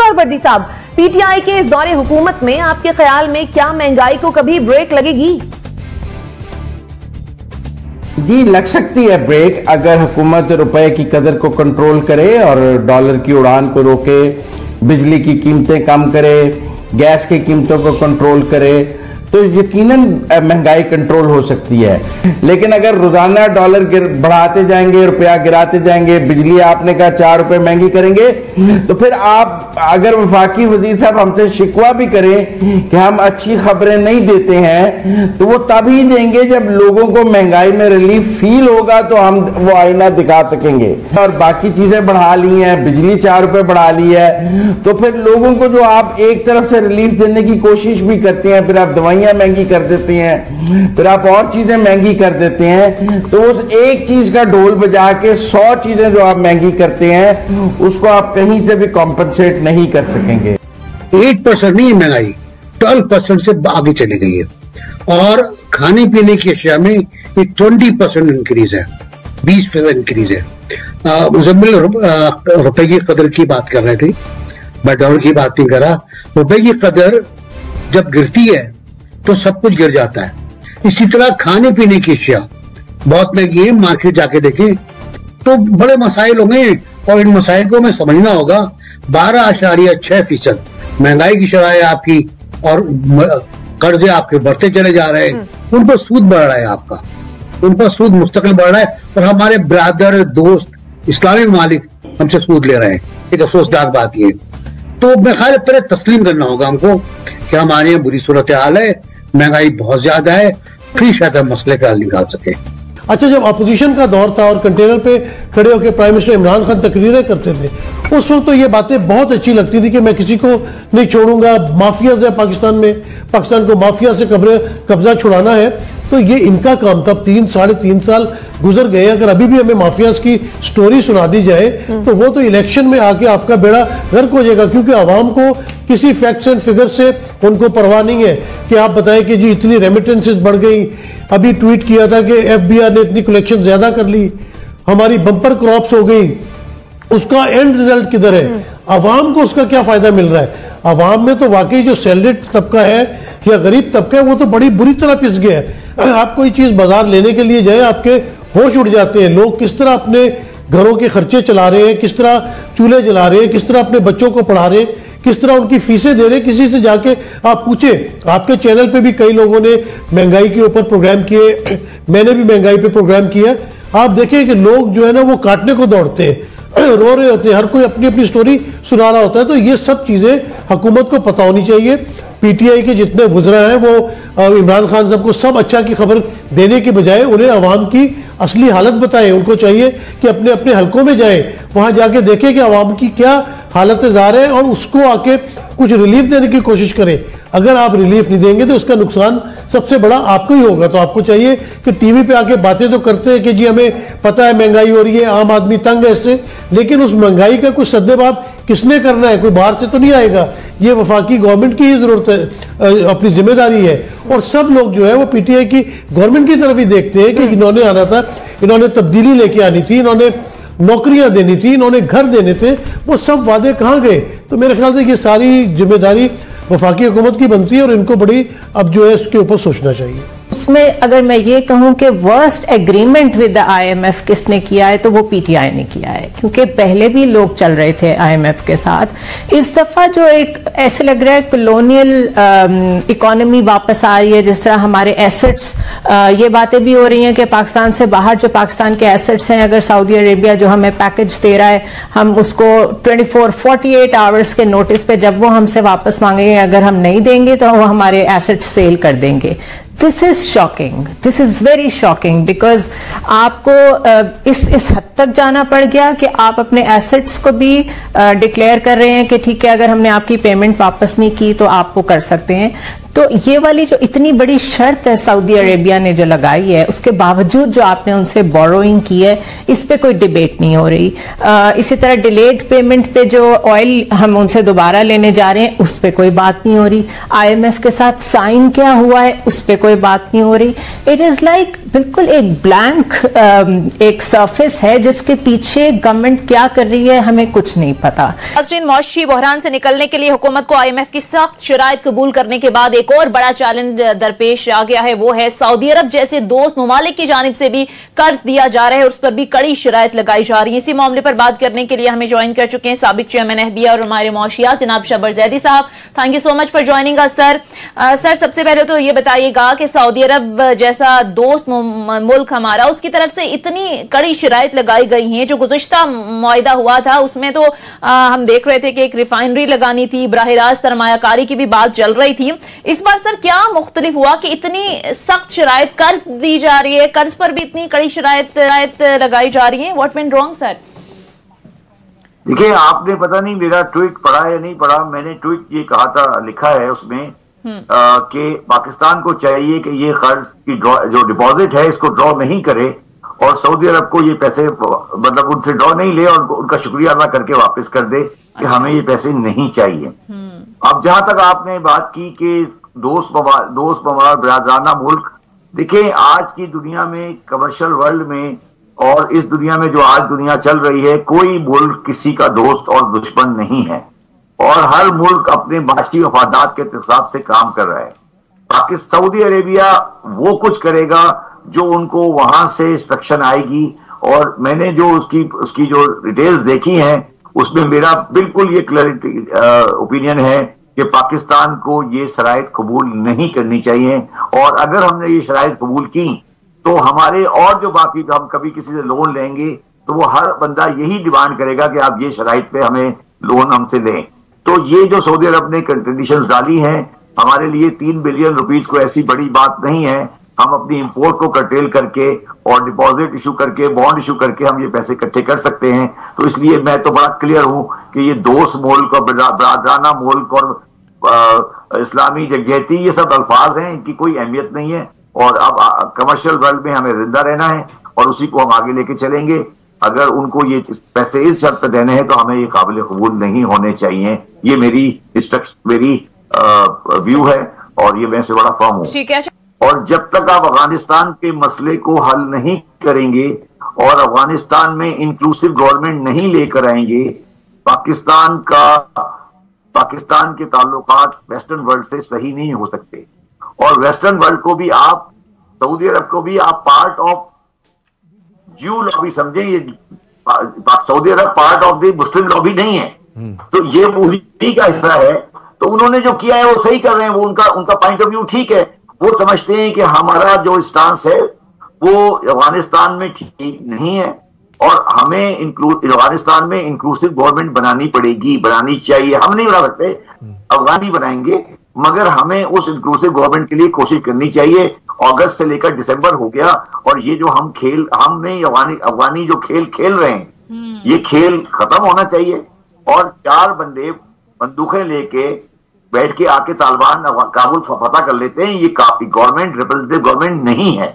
नमस्कार वर्दी साहब, पीटीआई के इस दौरे हुकूमत में आपके ख्याल में क्या महंगाई को कभी ब्रेक लगेगी? जी, लग सकती है ब्रेक, अगर हुकूमत रुपए की कदर को कंट्रोल करे और डॉलर की उड़ान को रोके, बिजली की कीमतें कम करे, गैस की कीमतों को कंट्रोल करे, तो यकीनन महंगाई कंट्रोल हो सकती है। लेकिन अगर रोजाना डॉलर बढ़ाते जाएंगे, रुपया गिराते जाएंगे, बिजली आपने कहा 4 रुपए महंगी करेंगे, तो फिर आप अगर वफाकी वजीर साहब हमसे शिकवा भी करें कि हम अच्छी खबरें नहीं देते हैं, तो वो तभी देंगे जब लोगों को महंगाई में रिलीफ फील होगा, तो हम वो आईना दिखा सकेंगे। और बाकी चीजें बढ़ा ली हैं, बिजली 4 रुपए बढ़ा ली है, तो फिर लोगों को जो आप एक तरफ से रिलीफ देने की कोशिश भी करते हैं, फिर आप दवाइयां महंगी कर देते हैं, फिर आप और चीजें महंगी कर देते हैं, तो उस एक चीज का ढोल बजा के 100 चीजें जो आप महंगी करते हैं उसको आप कहीं से भी कॉम्पनसेट नहीं कर सकेंगे। 8% नहीं महंगाई 12% से आगे चली गई है और खाने पीने की अशिया में 20% इंक्रीज है, 20% इंक्रीज है। मुजम्मिल रुपए की कदर की बात कर रहे थे, मैं डॉलर की बात नहीं कर रहा। रुपए की कदर जब गिरती है तो सब कुछ गिर जाता है। इसी तरह खाने पीने की अशिया बहुत महंगी है, मार्केट जाके देखें तो बड़े मसाइल होंगे और इन मसाइल को हमें समझना होगा। 12.6% महंगाई की शरह है आपकी और कर्जे आपके बढ़ते चले जा रहे हैं, उन पर सूद बढ़ रहा है आपका, उन पर सूद मुस्तकिल बढ़ रहा है और हमारे ब्रादर दोस्त इस्लामी मालिक हमसे सूद ले रहे हैं। एक अफसोसनाक बात ये, तो मैं ख्याल पहले तस्लीम करना होगा हमको कि हमारे यहाँ बुरी सूरत हाल है, महंगाई बहुत ज्यादा है, फिर शायद हम मसले का हल निकाल सके। अच्छा, जब अपोजिशन का दौर था और कंटेनर पे खड़े होकर प्राइम मिनिस्टर इमरान खान तकरीरें करते थे, उस वक्त तो ये बातें बहुत अच्छी लगती थी कि मैं किसी को नहीं छोड़ूंगा, माफिया है पाकिस्तान में, पाकिस्तान को माफिया से कब्जा छुड़ाना है। तो ये इनका काम था। 3-3.5 साल गुजर गए, अगर अभी भी हमें माफियाज की स्टोरी सुना दी जाए तो वो तो इलेक्शन में आके आपका बेड़ा गर्क हो जाएगा, क्योंकि आवाम को किसी फैक्ट्स एंड फिगर से उनको परवाह नहीं है कि आप बताएं कि जी इतनी रेमिटेंसेस बढ़ गई। अभी ट्वीट किया था कि एफबीआर ने इतनी कलेक्शन ज्यादा कर ली, हमारी बम्पर क्रॉप्स हो गई, उसका एंड रिजल्ट किधर है? आवाम को उसका क्या फायदा मिल रहा है? आवाम में तो वाकई जो सैलरीड तबका है या गरीब तबका है वो तो बड़ी बुरी तरह पिस गया है। आप कोई चीज बाजार लेने के लिए जाए, आपके होश उड़ जाते हैं। लोग किस तरह अपने घरों के खर्चे चला रहे हैं, किस तरह चूल्हे जला रहे हैं, किस तरह अपने बच्चों को पढ़ा रहे हैं, किस तरह उनकी फीसें दे रहे हैं। किसी से जाके आप पूछे, आपके चैनल पे भी कई लोगों ने महंगाई के ऊपर प्रोग्राम किए, मैंने भी महंगाई पे प्रोग्राम किया। आप देखें कि लोग जो है ना वो काटने को दौड़ते हैं, रो रहे होते हैं, हर कोई अपनी अपनी स्टोरी सुना रहा होता है। तो ये सब चीजें हुकूमत को पता होनी चाहिए। पीटीआई के जितने वुज़रा हैं वो इमरान खान साहब को सब अच्छा की खबर देने के बजाय उन्हें अवाम की असली हालत बताएं। उनको चाहिए कि अपने अपने हलकों में जाएं, वहां जाके देखें कि अवाम की क्या हालत जार है और उसको आके कुछ रिलीफ देने की कोशिश करें। अगर आप रिलीफ नहीं देंगे तो उसका नुकसान सबसे बड़ा आपको ही होगा। तो आपको चाहिए कि टीवी पे आके बातें तो करते हैं कि जी हमें पता है महंगाई हो रही है, आम आदमी तंग है इससे, लेकिन उस महंगाई का कुछ सद्देबाब किसने करना है? कोई बाहर से तो नहीं आएगा, ये वफाकी गवर्नमेंट की ही जरूरत है, अपनी जिम्मेदारी है। और सब लोग जो है वो पीटीआई की गवर्नमेंट की तरफ ही देखते हैं कि इन्होंने आना था, इन्होंने तब्दीली लेके आनी थी, इन्होंने नौकरियां देनी थी, इन्होंने घर देने थे, वो सब वादे कहां गए? तो मेरे ख्याल से ये सारी जिम्मेदारी वफाकी हुकूमत की बनती है और इनको बड़ी अब जो है इसके ऊपर सोचना चाहिए। उसमें अगर मैं ये कहूं कि worst agreement with the IMF किसने किया है तो वो पीटीआई ने किया है, क्योंकि पहले भी लोग चल रहे थे आईएमएफ के साथ। इस दफा जो एक ऐसे लग रहा है कॉलोनियल इकोनॉमी वापस आ रही है, जिस तरह हमारे एसेट्स, ये बातें भी हो रही हैं कि पाकिस्तान से बाहर जो पाकिस्तान के एसेट्स हैं, अगर सऊदी अरेबिया जो हमें पैकेज दे रहा है, हम उसको 48 आवर्स के नोटिस पे जब वो हमसे वापस मांगेंगे, अगर हम नहीं देंगे तो वो हमारे एसेट्स सेल कर देंगे। This is shocking, this is very shocking, because आपको इस हद तक जाना पड़ गया कि आप अपने एसेट्स को भी डिक्लेयर कर रहे हैं कि ठीक है अगर हमने आपकी पेमेंट वापस नहीं की तो आप वो कर सकते हैं। तो ये वाली जो इतनी बड़ी शर्त है सऊदी अरेबिया ने जो लगाई है, उसके बावजूद जो आपने उनसे बोरोइंग की है, इस पे कोई डिबेट नहीं हो रही। इसी तरह डिलेड पेमेंट पे जो ऑयल हम उनसे दोबारा लेने जा रहे हैं, उस पे कोई बात नहीं हो रही। IMF के साथ साइन क्या हुआ है, उस पे कोई बात नहीं हो रही। इट इज लाइक बिल्कुल एक ब्लैंक एक सरफेस है जिसके पीछे गवर्नमेंट क्या कर रही है हमें कुछ नहीं पता। नाज़रीन, मौशी बहरान से निकलने के लिए हुकूमत को IMF की सख्त शराइत कबूल करने के बाद एक और बड़ा चैलेंज दरपेश आ गया है। वो है सऊदी अरब जैसे दोस्त ममालिक की जानिब से भी कर्ज दिया जा रहा है और उस पर भी कड़ी शराइत लगाई जा रही है। इसी मामले पर बात करने के लिए हमें ज्वाइन कर चुके हैं साबिक चेयरमैन एहबिया और हमारे मौशियात जनाब शबर जैदी साहब। Thank you so much for joining us sir. Sir, सबसे पहले तो ये बताइएगा कि सऊदी अरब जैसा दोस्त मुल्क हमारा, उसकी तरफ से इतनी कड़ी शराइत लगाई गई हैं। जो गुज़िश्ता मुआहिदा हुआ था उसमें तो हम देख रहे थे कि एक रिफाइनरी लगानी थी, बराह रास्त सरमायाकारी की भी बात चल रही थी। इस बार सर क्या मुख्तलिफ हुआ कि इतनी सख्त शराइत कर्ज दी जा रही है, कर्ज पर भी इतनी कड़ी शराइत लगाई जा रही है? What went wrong sir? देखिए, आपने पता नहीं मेरा ट्वीट पढ़ा या नहीं पढ़ा। मैंने ट्वीट ये कहा था, लिखा है उसमें कि पाकिस्तान को चाहिए कि ये कर्ज की जो डिपॉजिट है इसको ड्रॉ नहीं करे और सऊदी अरब को ये पैसे मतलब उनसे ड्रॉ नहीं ले और उनका शुक्रिया अदा करके वापस कर दे कि हमें ये पैसे नहीं चाहिए। अब जहां तक आपने बात की कि दोस्त बरादराना मुल्क, देखिए आज की दुनिया में, कमर्शियल वर्ल्ड में और इस दुनिया में जो आज दुनिया चल रही है, कोई मुल्क किसी का दोस्त और दुश्मन नहीं है और हर मुल्क अपने माशी मफादात के हिसाब से काम कर रहा है। पाकिस्तान, सऊदी अरेबिया वो कुछ करेगा जो उनको वहां से इंस्ट्रक्शन आएगी और मैंने जो उसकी जो डिटेल्स देखी हैं उसमें मेरा बिल्कुल ये क्लैरिटी ओपिनियन है कि पाकिस्तान को ये शराइत कबूल नहीं करनी चाहिए और अगर हमने ये शराइत कबूल की तो हमारे और जो बाकी हम कभी किसी से लोन लेंगे तो वो हर बंदा यही डिमांड करेगा कि आप ये शराइत पे हमें लोन हमसे लें। तो ये जो सऊदी अरब ने कंडीशंस डाली हैं हमारे लिए 3 बिलियन रुपीस को ऐसी बड़ी बात नहीं है। हम अपनी इंपोर्ट को कर्टेल करके और डिपॉजिट इशू करके, बॉन्ड इशू करके हम ये पैसे इकट्ठे कर सकते हैं। तो इसलिए मैं तो बड़ा क्लियर हूं कि ये दोस्त मुल्क और बरादराना मुल्क और इस्लामी जगजहती, ये सब अल्फाज हैं, इनकी कोई अहमियत नहीं है और अब कमर्शियल वर्ल्ड में हमें जिंदा रहना है और उसी को हम आगे लेके चलेंगे। अगर उनको ये पैसे इस शर्त पे देने हैं तो हमें ये काबिल कबूल नहीं होने चाहिए। ये मेरी व्यू है और ये मैं इससे बड़ा फर्म हूँ। ठीक है। और जब तक आप अफगानिस्तान के मसले को हल नहीं करेंगे और अफगानिस्तान में इंक्लूसिव गवर्नमेंट नहीं लेकर आएंगे, पाकिस्तान के ताल्लुकात वेस्टर्न वर्ल्ड से सही नहीं हो सकते और वेस्टर्न वर्ल्ड को भी आप, सऊदी अरब को भी आप पार्ट ऑफ ज्यू लॉबी समझे। ये Saudi Arab part of the Muslim lobby नहीं है, तो ये उन्हीं का हिस्सा है। तो उन्होंने जो किया है वो सही कर रहे हैं, वो उनका पॉइंट ऑफ व्यू ठीक है। वो समझते हैं कि हमारा जो स्टांस है वो अफगानिस्तान में ठीक नहीं है और हमें अफगानिस्तान में इंक्लूसिव गवर्नमेंट बनानी चाहिए। हम नहीं बना सकते, अफगानी बनाएंगे, मगर हमें उस इंक्लूसिव गवर्नमेंट के लिए कोशिश करनी चाहिए। अगस्त से लेकर दिसंबर हो गया और ये जो हमने अफगानी जो खेल खेल रहे हैं, ये खेल खत्म होना चाहिए और 4 बंदे बंदूकें लेके बैठ के आके तालिबान काबुल फतह कर लेते हैं। ये काफी गवर्नमेंट रिप्रेजेंटेटिव गवर्नमेंट नहीं है।